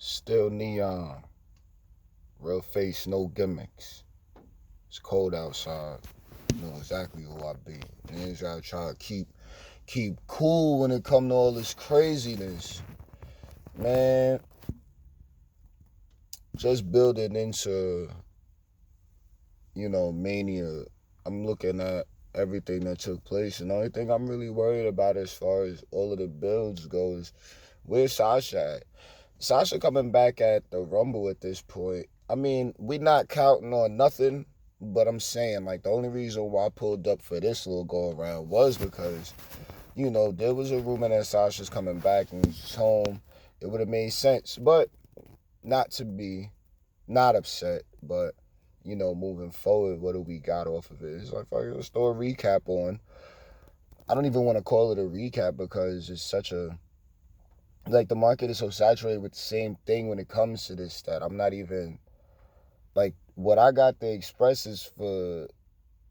Still neon. Real face, no gimmicks. It's cold outside. You know exactly who I be. Niggas gotta try to keep cool when it come to all this craziness. Man, just building into, mania. I'm looking at everything that took place, and the only thing I'm really worried about as far as all of the builds goes, where's Sasha at? Sasha coming back at the Rumble at this point. I mean, we not counting on nothing, but I'm saying, like, the only reason why I pulled up for this little go around was because, there was a rumor that Sasha's coming back and she's home. It would have made sense, but not to be not upset, but, moving forward, what do we got off of it? It's like, let's throw a recap on. I don't even want to call it a recap because it's such a, like, the market is so saturated with the same thing when it comes to this that I'm not even, like, what I got to express is for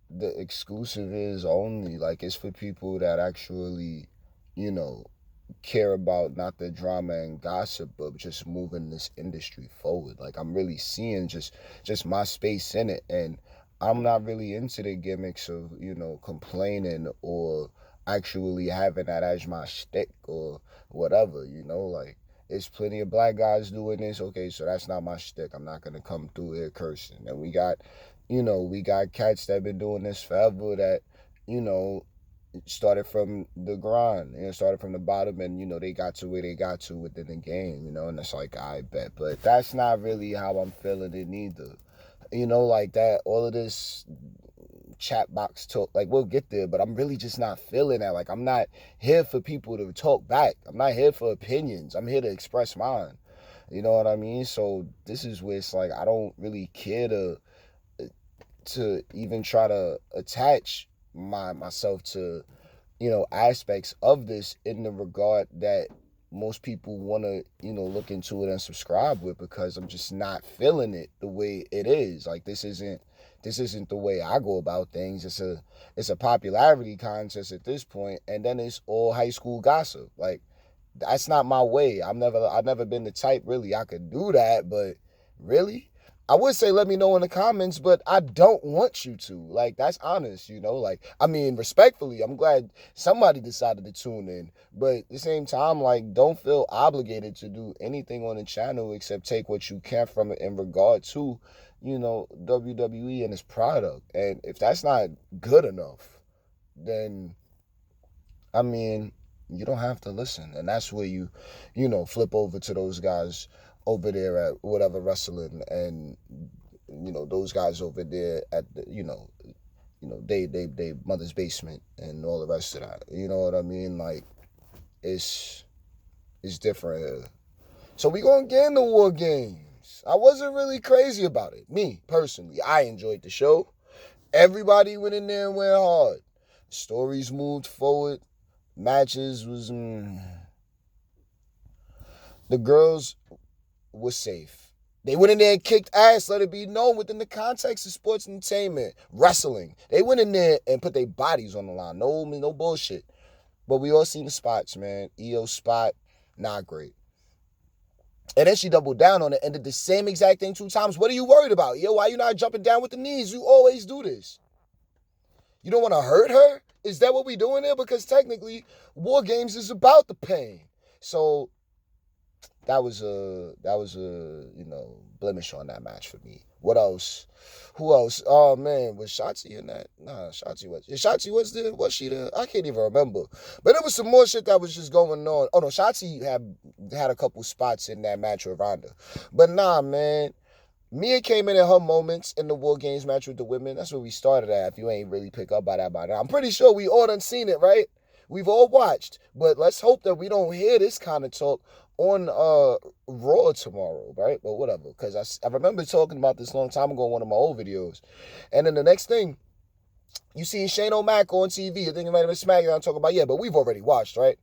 the exclusive is only, like, it's for people that actually, you know, care about not the drama and gossip, but just moving this industry forward. Like, I'm really seeing just my space in it, and I'm not really into the gimmicks of, complaining or actually having that as my shtick or whatever, like, there's plenty of black guys doing this. Okay, so that's not my shtick. I'm not gonna come through here cursing. And we got cats that been doing this forever that, you know, started from the grind, started from the bottom, and they got to where they got to within the game, and it's like, I bet, but that's not really how I'm feeling it neither. Like that, all of this chat box talk, like, we'll get there, but I'm really just not feeling that. Like, I'm not here for people to talk back. I'm not here for opinions. I'm here to express mine. You know what I mean? So this is where it's like, I don't really care to even try to attach myself to aspects of this in the regard that most people want to look into it and subscribe with, because I'm just not feeling it the way it is. Like, this isn't the way I go about things. It's a popularity contest at this point, and then it's all high school gossip. Like, that's not my way. I've never been the type, really. I could do that, but really, I would say let me know in the comments, but I don't want you to. Like, that's honest, like, I mean, respectfully, I'm glad somebody decided to tune in, but at the same time, like, don't feel obligated to do anything on the channel except take what you can from it in regard to, WWE and its product. And if that's not good enough, then, I mean, you don't have to listen. And that's where flip over to those guys over there at whatever wrestling, and those guys over there at the, they mother's basement and all the rest of that. You know what I mean? Like, it's different here. So we gonna get into War Games. I wasn't really crazy about it. Me, personally, I enjoyed the show. Everybody went in there and went hard. Stories moved forward. Matches was... The girls were safe. They went in there and kicked ass, let it be known, within the context of sports entertainment, wrestling. They went in there and put their bodies on the line. No bullshit. But we all seen the spots, man. EO spot, not great. And then she doubled down on it and did the same exact thing 2 times. What are you worried about? Yo, why you not jumping down with the knees? You always do this. You don't want to hurt her? Is that what we doing there? Because technically, War Games is about the pain. So that was a blemish on that match for me. What else? Who else? Oh man, was Shotzi in that? Nah, Shotzi was. Shotzi was there? Was she there? I can't even remember. But there was some more shit that was just going on. Oh no, Shotzi had a couple spots in that match with Ronda. But nah, man. Mia came in her moments in the War Games match with the women. That's where we started at. If you ain't really pick up by that by now, I'm pretty sure we all done seen it, right? We've all watched. But let's hope that we don't hear this kind of talk on Raw tomorrow, right? But whatever, because I remember talking about this a long time ago in one of my old videos. And then the next thing, you seen Shane O'Mac on TV. I think it might have been SmackDown talking about, yeah, but we've already watched, right?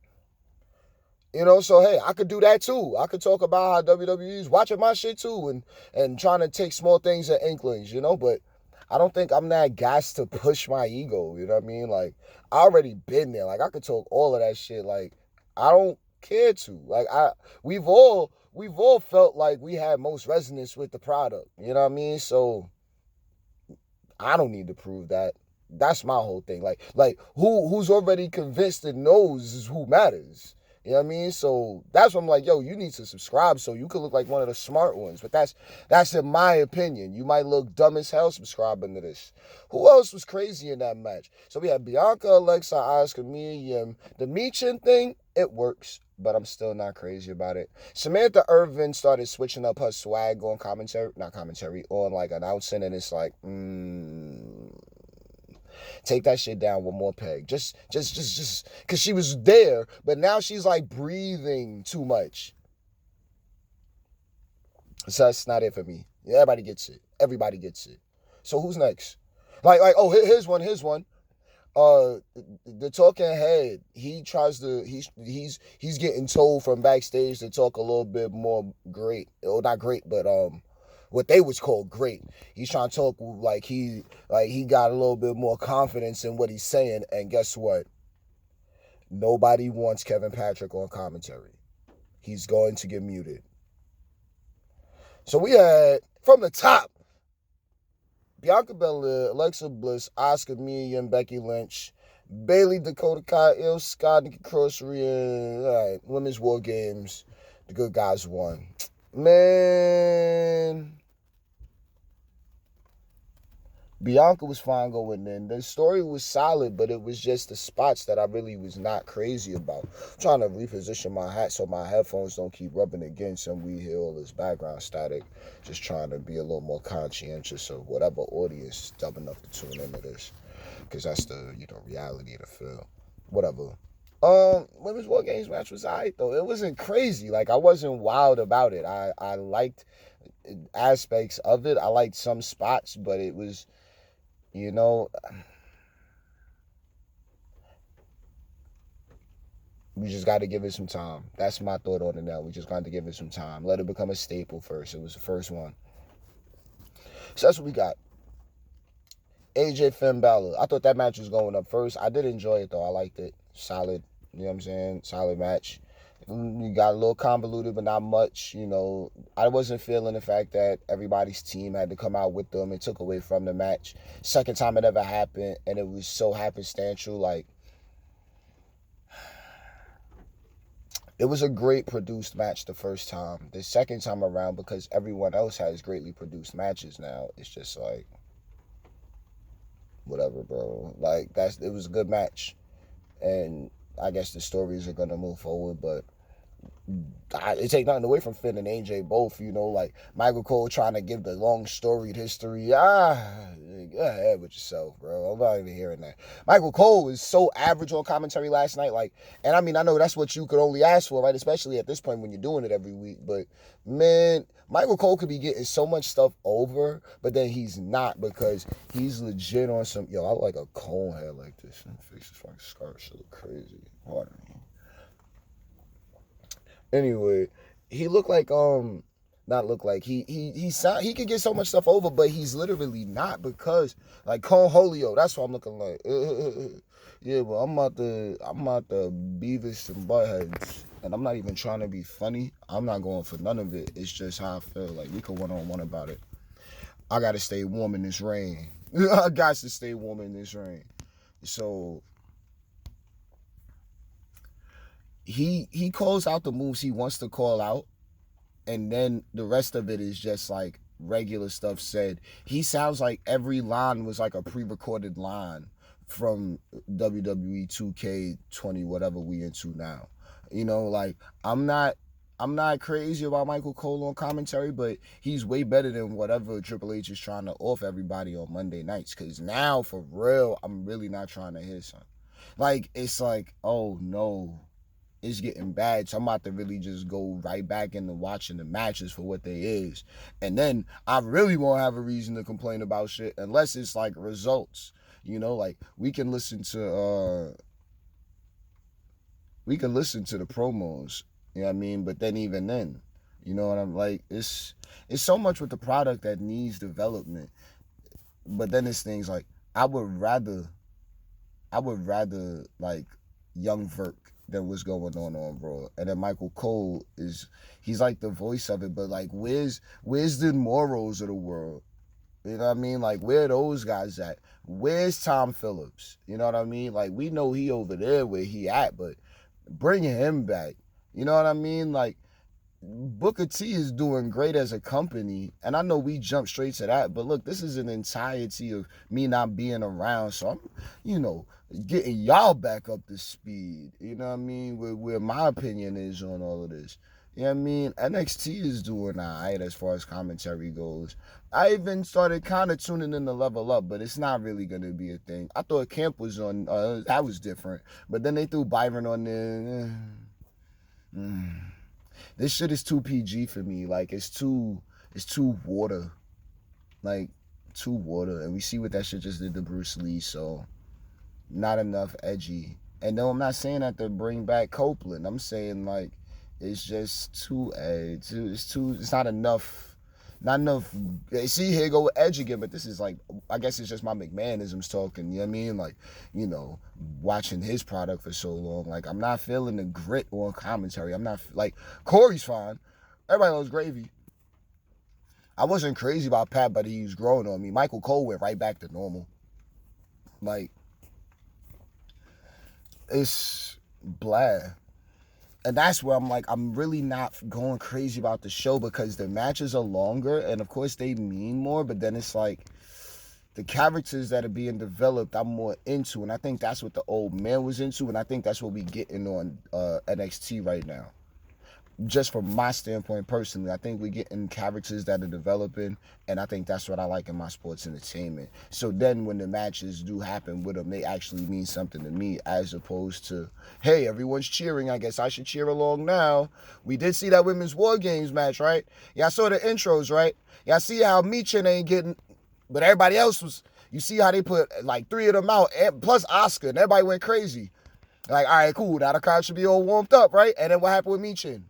So hey, I could do that too. I could talk about how WWE's watching my shit too, and trying to take small things and inklings, but I don't think I'm that gassed to push my ego, you know what I mean? Like, I already been there. Like, I could talk all of that shit. Like, I don't care to. Like, we've all we've all felt like we had most resonance with the product. You know what I mean? So I don't need to prove that. That's my whole thing. Like who's already convinced and knows is who matters. You know what I mean? So that's what I'm like, yo, you need to subscribe so you could look like one of the smart ones. But that's in my opinion. You might look dumb as hell subscribing to this. Who else was crazy in that match? So we had Bianca, Alexa, Asuka, Mia Yim. The Michin thing, it works, but I'm still not crazy about it. Samantha Irvin started switching up her swag on on like announcing, and it's like, take that shit down one more peg. Just, because she was there, but now she's like breathing too much. So that's not it for me. Everybody gets it. Everybody gets it. So who's next? Oh, here's one. The talking head, he's getting told from backstage to talk a little bit more great. Or not great, but what they was called great. He's trying to talk like he got a little bit more confidence in what he's saying, and guess what? Nobody wants Kevin Patrick on commentary. He's going to get muted. So we had from the top Bianca Belair, Alexa Bliss, Asuka, Mia, and Becky Lynch, Bayley, Dakota Kai, Io Scott, Nikki Cross, Rhea, Women's War Games. The good guys won. Man, Bianca was fine going in. The story was solid, but it was just the spots that I really was not crazy about. I'm trying to reposition my hat so my headphones don't keep rubbing against and we hear all this background static. Just trying to be a little more conscientious of whatever audience is dumb enough to tune into this. Because that's the, reality of the film. Whatever. Women's War Games match was alright though. It wasn't crazy. Like, I wasn't wild about it. I liked aspects of it. I liked some spots, but it was, we just got to give it some time. That's my thought on it now. We just got to give it some time. Let it become a staple first. It was the first one. So that's what we got. AJ Finn Balor. I thought that match was going up first. I did enjoy it though. I liked it. Solid. You know what I'm saying? Solid match. We got a little convoluted, but not much. I wasn't feeling the fact that everybody's team had to come out with them. It took away from the match. Second time it ever happened, and it was so happenstantial. Like, it was a great produced match the first time. The second time around, because everyone else has greatly produced matches now, it's just like, whatever, bro. Like, it was a good match. And I guess the stories are going to move forward, but it take nothing away from Finn and AJ both, like Michael Cole trying to give the long storied history. Go ahead with yourself, bro. I'm not even hearing that. Michael Cole was so average on commentary last night, and I mean, I know that's what you could only ask for, right? Especially at this point when you're doing it every week, but man, Michael Cole could be getting so much stuff over, but then he's not, because he's legit on some, I like a cone head like this, and face is fucking scarf, shit look crazy. Pardon me. Anyway, he looked like not look like he could get so much stuff over, but he's literally not, because like Cone Holio, that's what I'm looking like. Yeah, but I'm out the Beavis and Buttheads, and I'm not even trying to be funny. I'm not going for none of it. It's just how I feel. Like, we could one-on-one about it. I gotta stay warm in this rain. I got to stay warm in this rain. So he calls out the moves he wants to call out, and then the rest of it is just like regular stuff said. He sounds like every line was like a pre-recorded line from WWE 2K20, whatever we into now. Like, I'm not crazy about Michael Cole on commentary, but he's way better than whatever Triple H is trying to offer everybody on Monday nights. Because now, for real, I'm really not trying to hear something. Like, it's like, oh no, it's getting bad, so I'm about to really just go right back into watching the matches for what they is. And then I really won't have a reason to complain about shit unless it's like results. Like, we can listen to the promos, you know what I mean? But then even then, what I'm like, it's so much with the product that needs development. But then it's things like, I would rather like Young Verk than what's going on Raw. And then Michael Cole he's like the voice of it, but like where's the morals of the world? You know what I mean? Like, where are those guys at? Where's Tom Phillips? You know what I mean? Like, we know he over there where he at, but bring him back. You know what I mean? Like, Booker T is doing great as a company, and I know we jump straight to that, but look, this is an entirety of me not being around, so I'm, getting y'all back up to speed. You know what I mean? Where my opinion is on all of this. You know what I mean? NXT is doing alright as far as commentary goes. I even started kind of tuning in to Level Up, but it's not really going to be a thing. I thought Camp was on, that was different, but then they threw Byron on there. This shit is too PG for me. Like, it's too water. Like, too water. And we see what that shit just did to Bruce Lee, so not enough edgy. And no, I'm not saying that to bring back Copeland. I'm saying, like, it's just too edgy. It's not enough. Not enough. See, here go with edge again, but this is like, I guess it's just my McMahonisms talking, you know what I mean? Like, watching his product for so long. Like, I'm not feeling the grit on commentary. I'm not, like, Corey's fine. Everybody loves Gravy. I wasn't crazy about Pat, but he was growing on me. Michael Cole went right back to normal. Like, it's blah. And that's where I'm like, I'm really not going crazy about the show because the matches are longer and of course they mean more, but then it's like the characters that are being developed I'm more into, and I think that's what the old man was into, and I think that's what we getting on NXT right now. Just from my standpoint personally, I think we're getting characters that are developing, and I think that's what I like in my sports entertainment. So then when the matches do happen with them, they actually mean something to me, as opposed to, hey, everyone's cheering, I guess I should cheer along now. We did see that Women's War Games match, right? Y'all saw the intros, right? Y'all see how Michin ain't getting, but everybody else was, you see how they put like 3 of them out, and plus Oscar, and everybody went crazy. Like, all right, cool, now the crowd should be all warmed up, right? And then what happened with Michin?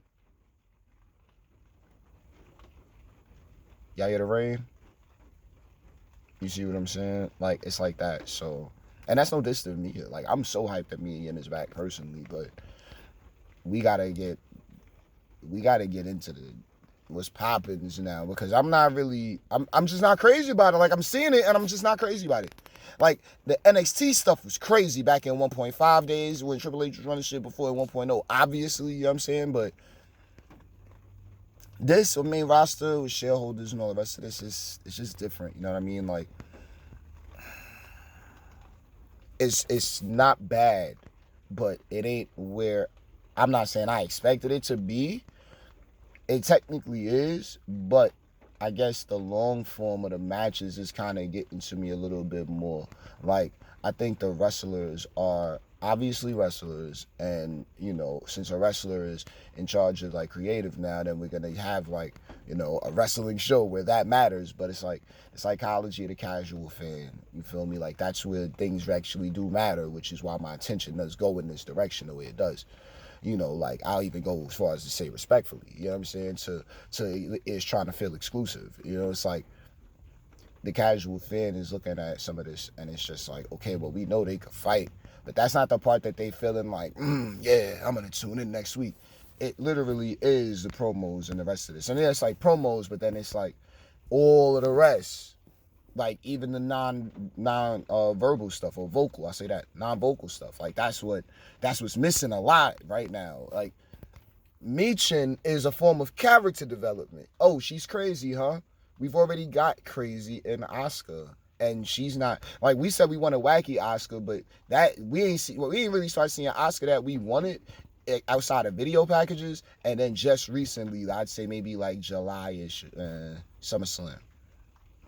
Y'all hear the rain? You see what I'm saying? Like, it's like that. So, and that's no diss to me. Like, I'm so hyped that me and Yin is back personally, but we gotta get into what's popping now, because I'm just not crazy about it. Like, I'm seeing it and I'm just not crazy about it. Like, the NXT stuff was crazy back in 1.5 days when Triple H was running shit before 1.0, obviously, you know what I'm saying? But this main roster with shareholders and all the rest of this it's just different. You know what I mean? Like, it's not bad, but it ain't where I'm not saying I expected it to be. It technically is, but I guess the long form of the matches is kind of getting to me a little bit more. Like, I think the wrestlers are obviously wrestlers, and since a wrestler is in charge of like creative now, then we're gonna have like a wrestling show where that matters. But it's like the psychology of the casual fan, you feel me? Like, that's where things actually do matter, which is why my attention does go in this direction the way it does. Like, I'll even go as far as to say respectfully, you know what I'm saying, to is trying to feel exclusive. It's like the casual fan is looking at some of this and it's just like, okay, well, we know they could fight, but that's not the part that they feeling like, yeah, I'm gonna tune in next week. It literally is the promos and the rest of this. And then it's like promos, but then it's like all of the rest. Like, even the non-verbal stuff, or vocal, I say that, non-vocal stuff. Like, that's what's missing a lot right now. Like, Michin is a form of character development. Oh, she's crazy, huh? We've already got crazy in Asuka, and she's not, like, we said we want a wacky Asuka, but that we ain't really start seeing Asuka that we wanted outside of video packages, and then just recently, I'd say maybe like July-ish, SummerSlam,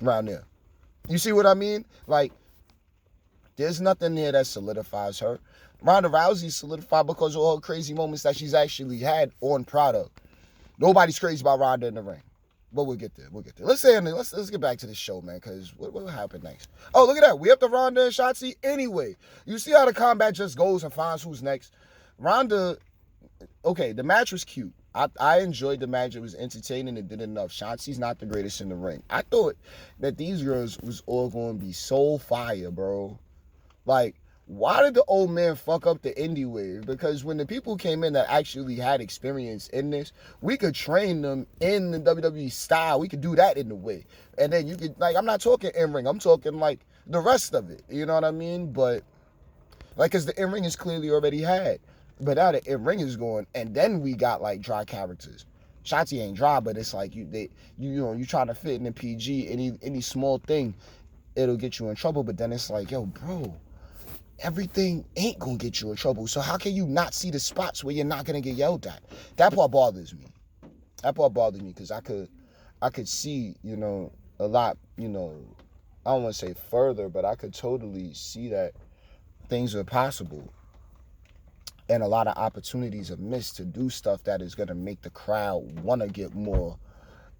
around there. You see what I mean? Like, there's nothing there that solidifies her. Ronda Rousey solidified because of all her crazy moments that she's actually had on product. Nobody's crazy about Ronda in the ring. But we'll get there. Let's get back to the show, man, because what will happen next? Oh, look at that. We up to Ronda and Shotzi anyway. You see how the combat just goes and finds who's next? Ronda, okay, the match was cute. I enjoyed the match. It was entertaining. It did enough. Shotzi's not the greatest in the ring. I thought that these girls was all going to be so fire, bro. Like, why did the old man fuck up the indie wave? Because when the people came in that actually had experience in this, we could train them in the WWE style. We could do that in the way. And then you could, like, I'm not talking in-ring. I'm talking, like, the rest of it. You know what I mean? But, like, because the in-ring is clearly already had. But now the in-ring is going, and then we got, like, dry characters. Shotzi ain't dry, but it's like, you trying to fit in the PG, any small thing, it'll get you in trouble. But then it's like, yo, bro, everything ain't gonna get you in trouble. So how can you not see the spots where you're not gonna get yelled at? That part bothers me. Because I could see, a lot, I don't want to say further, but I could totally see that things are possible. And a lot of opportunities are missed to do stuff that is gonna make the crowd wanna get more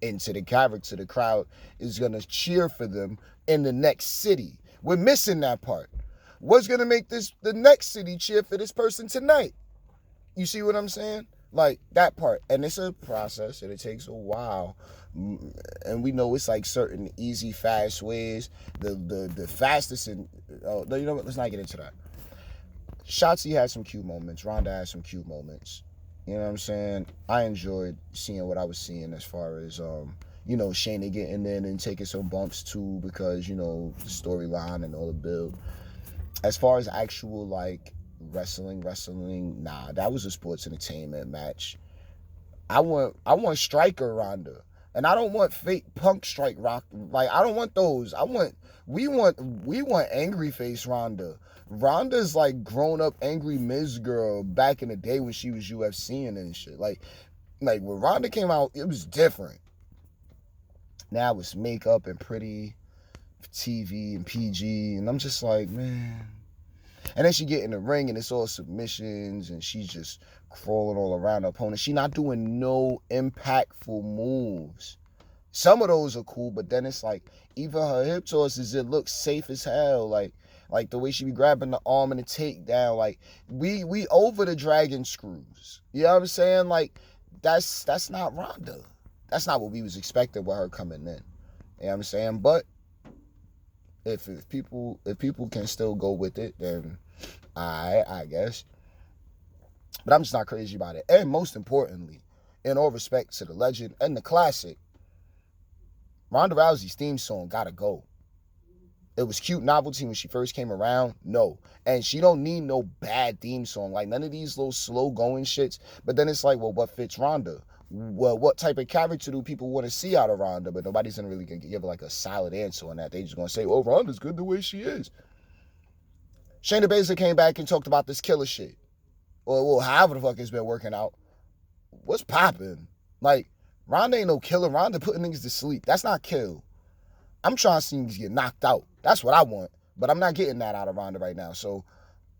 into the character. The crowd is gonna cheer for them in the next city. We're missing that part. What's going to make the next city cheer for this person tonight? You see what I'm saying? Like, that part. And it's a process, and it takes a while. And we know it's like certain easy, fast ways. The fastest, and no, you know what? Let's not get into that. Shotzi had some cute moments. Ronda had some cute moments. You know what I'm saying? I enjoyed seeing what I was seeing as far as, Shayna getting in and taking some bumps too, because, the storyline and all the build. As far as actual, like, wrestling, nah, that was a sports entertainment match. I want striker Ronda. And I don't want fake punk strike rock. Like, I don't want those. We want angry face Ronda. Ronda's like grown up angry Miz girl back in the day when she was UFCing and shit. Like when Ronda came out, it was different. Now it's makeup and pretty TV and PG, and I'm just like, man. And then she get in the ring and it's all submissions and she's just crawling all around her opponent. She not doing no impactful moves. Some of those are cool, but then it's like, even her hip tosses, it looks safe as hell. Like the way she be grabbing the arm and the takedown. Like, we over the dragon screws. You know what I'm saying? Like, that's not Ronda. That's not what we was expecting with her coming in. You know what I'm saying? But if people can still go with it, then I guess. But I'm just not crazy about it. And most importantly, in all respect to the legend and the classic, Ronda Rousey's theme song gotta go. It was cute novelty when she first came around. No. And she don't need no bad theme song. Like, none of these little slow going shits. But then it's like, well, what fits Ronda? Well, what type of character do people want to see out of Ronda? But nobody's gonna really give like a solid answer on that. They just gonna say, oh, Ronda's good the way she is. Shayna Baszler came back and talked about this killer shit. Or however the fuck it's been working out. What's popping? Like, Ronda ain't no killer. Ronda putting niggas to sleep. That's not kill. I'm trying to see niggas get knocked out. That's what I want. But I'm not getting that out of Ronda right now. So,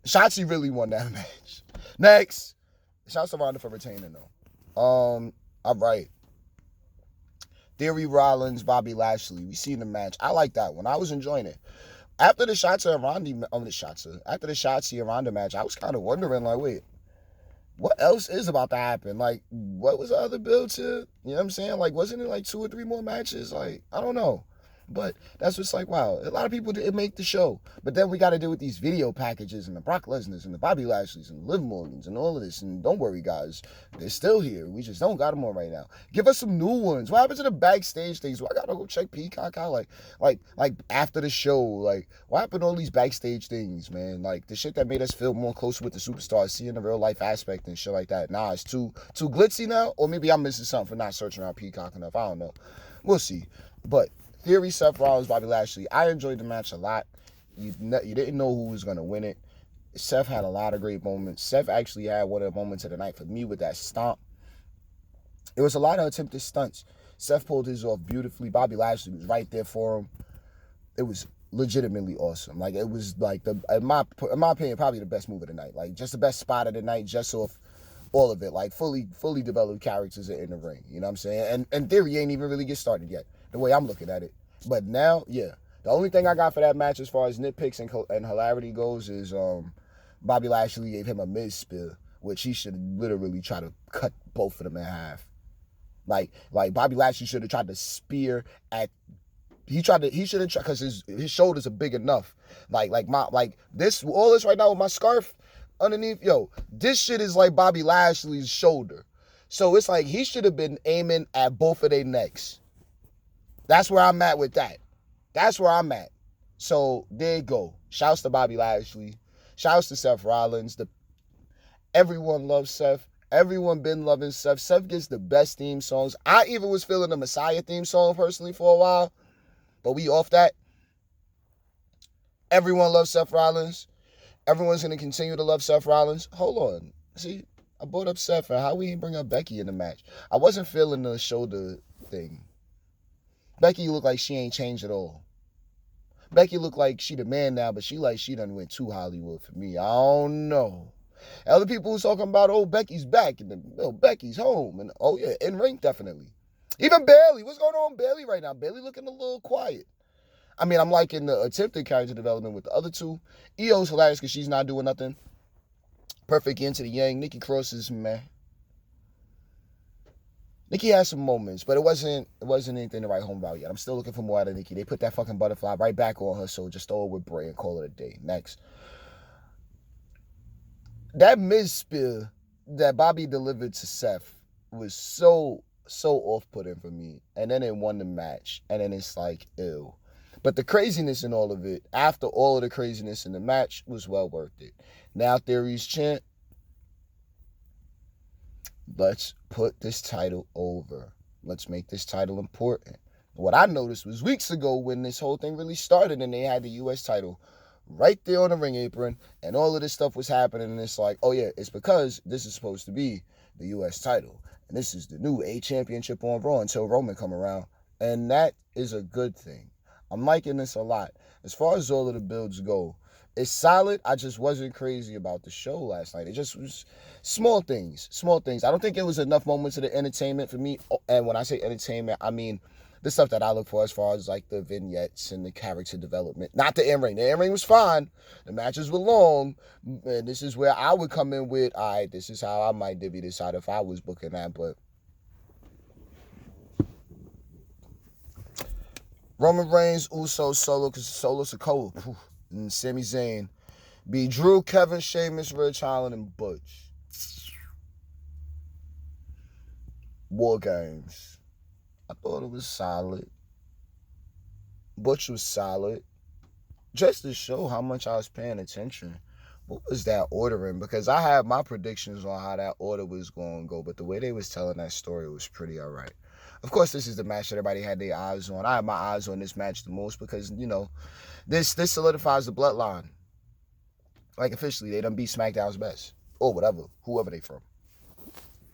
Shotzi really won that match. Next. Shouts to Ronda for retaining, though. All right. Theory Rollins, Bobby Lashley. We seen the match. I like that one. I was enjoying it. After the Shotzi and Ronda match, I was kind of wondering, like, wait, what else is about to happen? Like, what was the other build to? You know what I'm saying? Like, wasn't it like 2 or 3 more matches? Like, I don't know. But that's what's like, wow, a lot of people didn't make the show. But then we got to deal with these video packages and the Brock Lesnar's and the Bobby Lashley's and the Liv Morgans and all of this. And don't worry, guys, they're still here. We just don't got them on right now. Give us some new ones. What happened to the backstage things? Do I got to go check Peacock out? Like after the show, like, what happened to all these backstage things, man? Like, the shit that made us feel more close with the superstars, seeing the real life aspect and shit like that. Nah, it's too glitzy now. Or maybe I'm missing something for not searching around Peacock enough. I don't know. We'll see. But Theory, Seth Rollins, Bobby Lashley. I enjoyed the match a lot. You didn't know who was going to win it. Seth had a lot of great moments. Seth actually had one of the moments of the night for me with that stomp. It was a lot of attempted stunts. Seth pulled his off beautifully. Bobby Lashley was right there for him. It was legitimately awesome. Like, it was like, in my opinion, probably the best move of the night. Like, just the best spot of the night, just off all of it. Like, fully developed characters in the ring. You know what I'm saying? And Theory ain't even really get started yet, the way I'm looking at it. But now, yeah. The only thing I got for that match as far as nitpicks and hilarity goes is Bobby Lashley gave him a Miz spear, which he should literally try to cut both of them in half. Like Bobby Lashley should have tried to spear at... He should have tried, because his shoulders are big enough. Like this, all this right now with my scarf underneath, yo, this shit is like Bobby Lashley's shoulder. So it's like he should have been aiming at both of their necks. That's where I'm at with that. That's where I'm at. So there you go. Shouts to Bobby Lashley. Shouts to Seth Rollins. Everyone loves Seth. Everyone been loving Seth. Seth gets the best theme songs. I even was feeling the Messiah theme song personally for a while, but we off that. Everyone loves Seth Rollins. Everyone's going to continue to love Seth Rollins. Hold on. See, I brought up Seth, and how we ain't bring up Becky in the match? I wasn't feeling the shoulder thing. Becky looked like she ain't changed at all. Becky looked like she the man now, but she done went too Hollywood for me. I don't know. Other people was talking about, oh, Becky's back, and then, oh, Becky's home, and oh yeah, in ring definitely. Even Bayley, what's going on with Bayley right now? Bayley looking a little quiet. I mean, I'm liking the attempted character development with the other two. Io's hilarious because she's not doing nothing. Perfect into the Yang. Nikki Cross is meh. Nikki has some moments, but it wasn't anything to write home about yet. I'm still looking for more out of Nikki. They put that fucking butterfly right back on her, so just throw it with Bray and call it a day. Next. That Miz spear that Bobby delivered to Seth was so off-putting for me. And then it won the match. And then it's like, ew. But the craziness in all of it, after all of the craziness in the match, was well worth it. Now Theory's chant, let's put this title over. Let's make this title important. What I noticed was weeks ago when this whole thing really started and they had the U.S. title right there on the ring apron and all of this stuff was happening, and it's like, oh yeah, it's because this is supposed to be the U.S. title. And this is the new A championship on Raw until Roman come around. And that is a good thing. I'm liking this a lot. As far as all of the builds go, it's solid. I just wasn't crazy about the show last night. It just was small things. I don't think it was enough moments of the entertainment for me. And when I say entertainment, I mean the stuff that I look for as far as like the vignettes and the character development. Not the in-ring. The in-ring was fine. The matches were long. And this is where I would come in with, all right, this is how I might divvy this out if I was booking that. But Roman Reigns, Uso, Solo Sikoa, and Sami Zayn be Drew, Kevin, Sheamus, Ridge Holland, and Butch. War Games. I thought it was solid. Butch was solid. Just to show how much I was paying attention. What was that ordering? Because I had my predictions on how that order was going to go, but the way they was telling that story was pretty all right. Of course, this is the match that everybody had their eyes on. I had my eyes on this match the most because, you know, this solidifies the bloodline. Like, officially, they done beat SmackDown's best. Or whatever, whoever they from.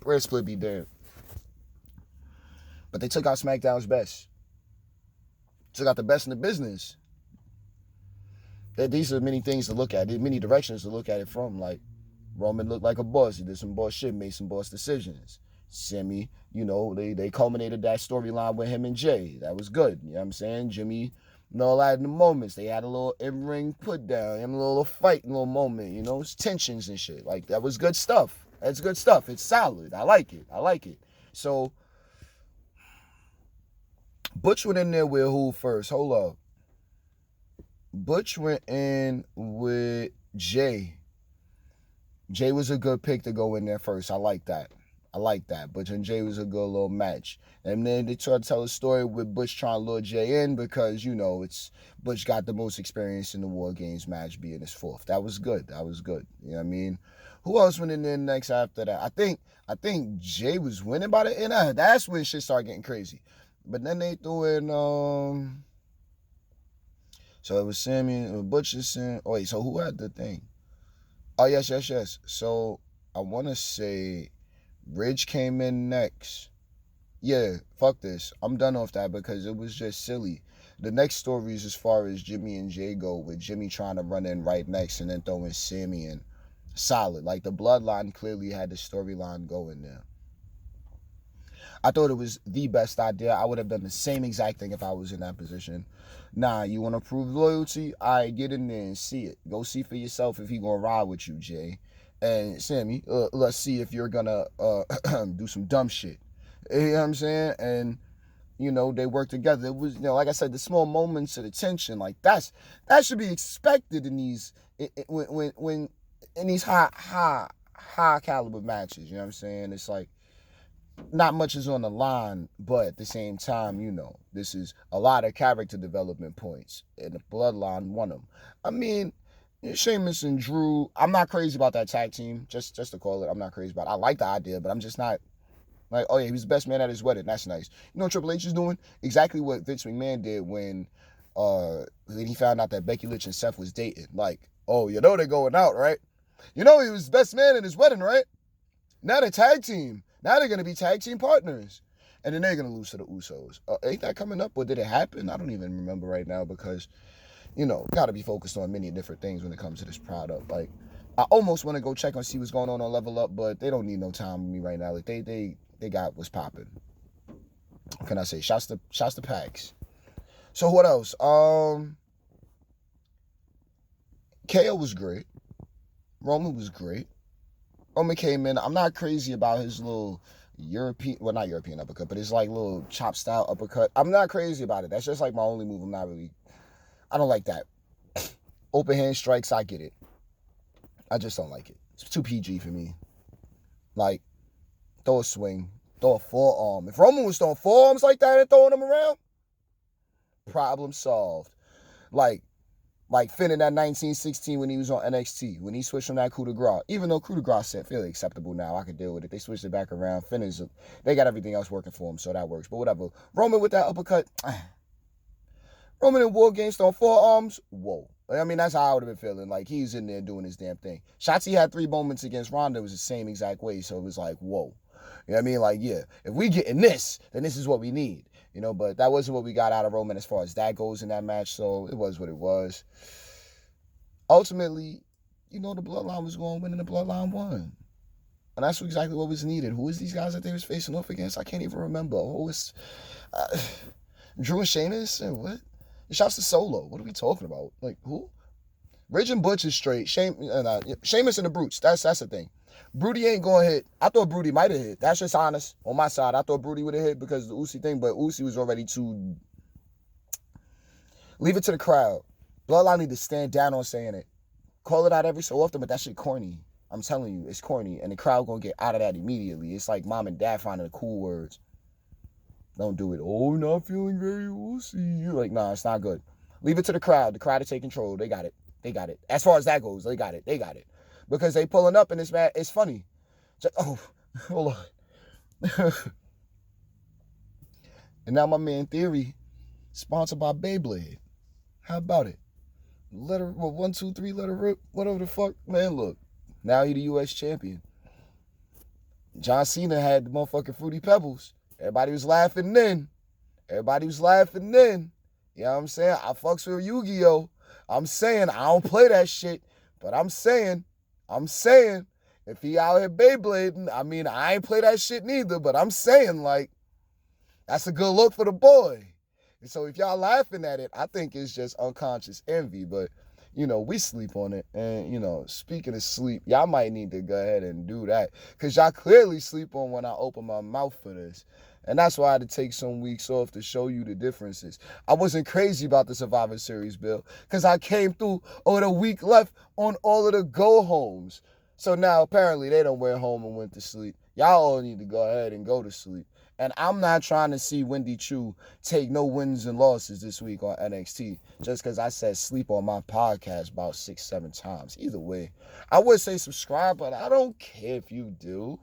Brand split be damned. But they took out SmackDown's best. Took out the best in the business. These are many things to look at. There's many directions to look at it from. Like, Roman looked like a boss. He did some boss shit, made some boss decisions. Sami, you know, they culminated that storyline with him and Jay. That was good. You know what I'm saying? Jimmy, you know, all that in the moments. They had a little in-ring put down, a little fight, a little moment, you know, tensions and shit. Like, that was good stuff. That's good stuff. It's solid. I like it. So, Butch went in there with who first? Hold up. Butch went in with Jay. Jay was a good pick to go in there first. I like that. Butch and Jay was a good little match. And then they tried to tell a story with Butch trying to lure Jay in because, you know, it's Butch got the most experience in the War Games match being his fourth. That was good. You know what I mean? Who else went in there next after that? I think Jay was winning by the end. That's when shit started getting crazy. But then they threw in so it was Sami, Butch and Sam. Oh wait, so who had the thing? Oh yes. So I wanna say Ridge came in next. Yeah, fuck this. I'm done off that because it was just silly. The next stories as far as Jimmy and Jay go, with Jimmy trying to run in right next and then throwing Sami in. Solid. Like, the bloodline clearly had the storyline going there. I thought it was the best idea. I would have done the same exact thing if I was in that position. Nah, you want to prove loyalty? All right, get in there and see it. Go see for yourself if he going to ride with you, Jay. And Sami, let's see if you're going to do some dumb shit. You know what I'm saying? And They work together. It was, like I said, the small moments of the tension, like that should be expected in these when in these high caliber matches. You know what I'm saying? It's like not much is on the line, but at the same time, this is a lot of character development points, and the Bloodline won them. I mean, Sheamus and Drew, I'm not crazy about that tag team. Just to call it, I'm not crazy about it. I like the idea, but I'm just not like, oh yeah, he was the best man at his wedding. That's nice. You know what Triple H is doing? Exactly what Vince McMahon did when he found out that Becky Lynch and Seth was dating. Like, oh, they're going out, right? He was the best man at his wedding, right? Now they're tag team. Now they're going to be tag team partners. And then they're going to lose to the Usos. Ain't that coming up? Or did it happen? I don't even remember right now because, got to be focused on many different things when it comes to this product. Like, I almost want to go check and see what's going on Level Up, but they don't need no time with me right now. Like, they got what's popping. What can I say? Shouts to Pax. So what else? KO was great. Roman was great. Roman came in. I'm not crazy about his little not European uppercut, but his like little chop style uppercut. I'm not crazy about it. That's just like my only move. I don't like that. Open hand strikes, I get it. I just don't like it. It's too PG for me. Like, throw a swing, throw a forearm. If Roman was throwing forearms like that and throwing them around, problem solved. Like Finn in that 1916 when he was on NXT, when he switched from that coup de grace. Even though coup de grace said fairly acceptable now, I could deal with it. They switched it back around. Finn they got everything else working for him, so that works. But whatever. Roman with that uppercut. Roman in War Games throwing forearms. Whoa. I mean, that's how I would have been feeling. Like, he's in there doing his damn thing. Shotzi had 3 moments against Ronda. It was the same exact way, so it was like, whoa. You know what I mean? Like, yeah, if we get in this, then this is what we need. But that wasn't what we got out of Roman as far as that goes in that match, so it was what it was. Ultimately, the Bloodline was going to win, and the Bloodline won. And that's exactly what was needed. Who is these guys that they was facing off against? I can't even remember. Who was Drew and Sheamus? And what? Shouts to Solo. What are we talking about? Like, who? Ridge and Butch is straight. Sheamus and the Brutes. That's the thing. Broody ain't going to hit. I thought Broody might have hit. That's just honest. On my side, I thought Broody would have hit because of the Uzi thing, but Uzi was already too... Leave it to the crowd. Bloodline need to stand down on saying it. Call it out every so often, but that shit corny. I'm telling you, it's corny, and the crowd gonna get out of that immediately. It's like mom and dad finding the cool words. Don't do it. Oh, not feeling very Uzi. You're like, nah, it's not good. Leave it to the crowd. The crowd to take control. They got it. As far as that goes, they got it. Because they pulling up and it's funny. Just, hold on. And now my man Theory, sponsored by Beyblade. How about it? 1, 2, 3, let her rip. Whatever the fuck. Man, look. Now he the U.S. champion. John Cena had the motherfucking Fruity Pebbles. Everybody was laughing then. You know what I'm saying? I fucks with Yu-Gi-Oh! I'm saying I don't play that shit. But I'm saying, if he out here Beyblading, I mean, I ain't play that shit neither, but I'm saying, like, that's a good look for the boy. And so if y'all laughing at it, I think it's just unconscious envy, but, we sleep on it. And, speaking of sleep, y'all might need to go ahead and do that, because y'all clearly sleep on when I open my mouth for this. And that's why I had to take some weeks off to show you the differences. I wasn't crazy about the Survivor Series, Bill, because I came through over a week left on all of the go-homes. So now apparently they don't went home and went to sleep. Y'all all need to go ahead and go to sleep. And I'm not trying to see Wendy Chu take no wins and losses this week on NXT just because I said sleep on my podcast about 6-7 times. Either way, I would say subscribe, but I don't care if you do.